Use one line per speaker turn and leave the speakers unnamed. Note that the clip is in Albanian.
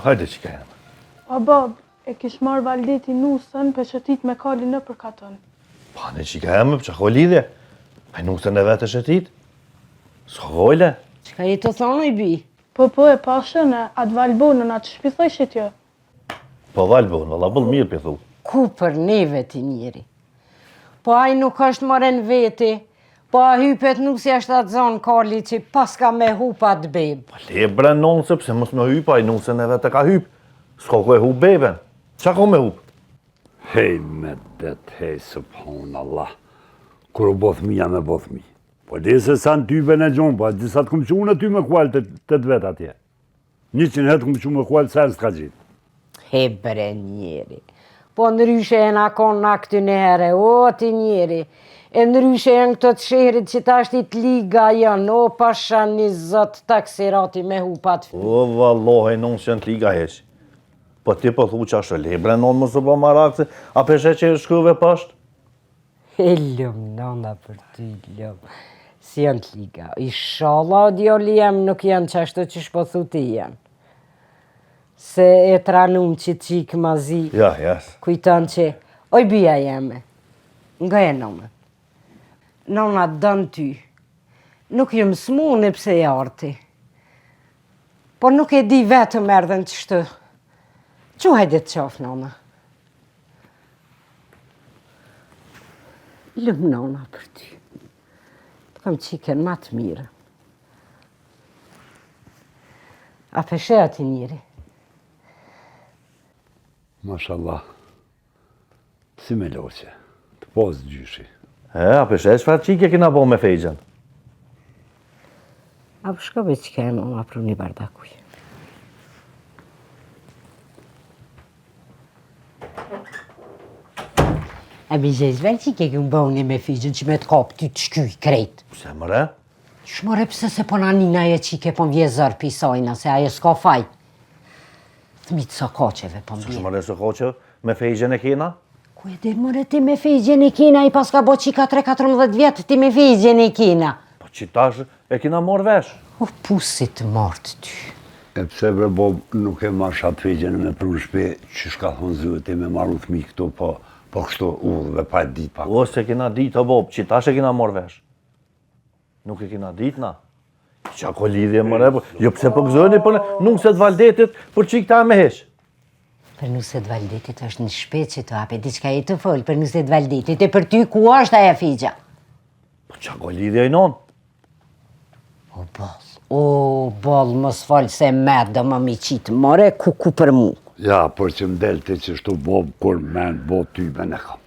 hajde që ka jenë.
O bab, e kish marrë Valdeti nusën për shëtit me kali në për katën.
Pa në që ka jenë, për që ko lidhje? Pa nusën e vetë shëtit? S'ko vojle?
Qka i të thonë i bi?
Po e pashën e atë Valbonën atë shpithoj shqitjo.
Po Valbon, valla bëll mirë për thu.
Ku për neve ti njeri? Po aj nuk është mërën veti, po a hypet nuk si ashtë atë zonë Karli që pas ka me hupa të bebë.
Pa le bre nonëse, pëse mos me hypa, i nusën e vetë ka hyp. S'ko ku e hup beben. Qa ko me hup?
Hej me det, hej subhanallah. Kur u both mi, jam e both mi. Po dhe se sa në tybe në gjonë, po disa të këmë që unë ty me kualë të vetë atje. 100 hetë këmë që me kualë sa s'ka gjitë.
He bre njeri. Po ndryshe e na konë na këtë nere, o ti njeri. E ndryshe e në këtë të shehrit që ta është i të liga janë, o pasha një zëtë taksirati me hupat.
O vallohe, non që në të liga hesh. Po ti po thu që ashtë lebre, non më së po marakse, a peshe që e shkruve pashtë?
E lëmë, nona për ty, lëmë. Si janë të liga. Ishallah, o djoli jem nuk janë që ashtë që shpothu ti janë. Se e tranum që qikë ma zi.
Ja, jas.
Kujton që, oj bia jeme, nga e nona. Nona dënë ty. Nuk jëmë smune pse jarti. Por nuk e di vetëm erdhen që shtë. Që hajde të qafë, nona? Lëmë nona për ty. Të kam qiken ma të mirë. A peshe ati njëri?
Mashallah, si me loqe, të posë gjyshi.
A peshe çfarë qike kina bo me fejgjen?
A për shkobe që ka e nona për një bardakuj. A mi zezvel që ke këmë bëni me fejgjen që me të kapë ty të shkyj krejt.
Pse mëre?
Shmore pëse se po nanina e qike po m'vjezër pisajna, se aje s'ka faj. Thmitë së koqeve po m'bje.
Shmëre së koqeve me fejgjen e kina?
Ku e dhe mëre ti me fejgjen e kina, i pas ka bo qika 3-14 vjetë ti me fejgjen e kina.
Po që tash e kina morë vesh.
O pusit martë ty.
E pse bre Bob nuk e marrë atë fejgjen me prunë shpe që shka thonë zëve ti me marru të mi këto, po kështu udhëve pa e ditë pak.
O se kina ditë o Bob, që tash e kina morë vesh. Nuk e kina ditë na. Qa ko lidhje mëre, jo pse po gëzoni për nuk se të Valdetit për që i këta me hesh.
Për nuset Valdetit është një shpet që të ape, diçka e të folë për nuset Valdetit, e për ty ku është aja figja?
Po qa ko lidhje i non?
O bol, mos falë se me dhe më mi qitë, more ku për mu.
Ja, për që më delte që shtu Bob kur men, bo ty me në kam.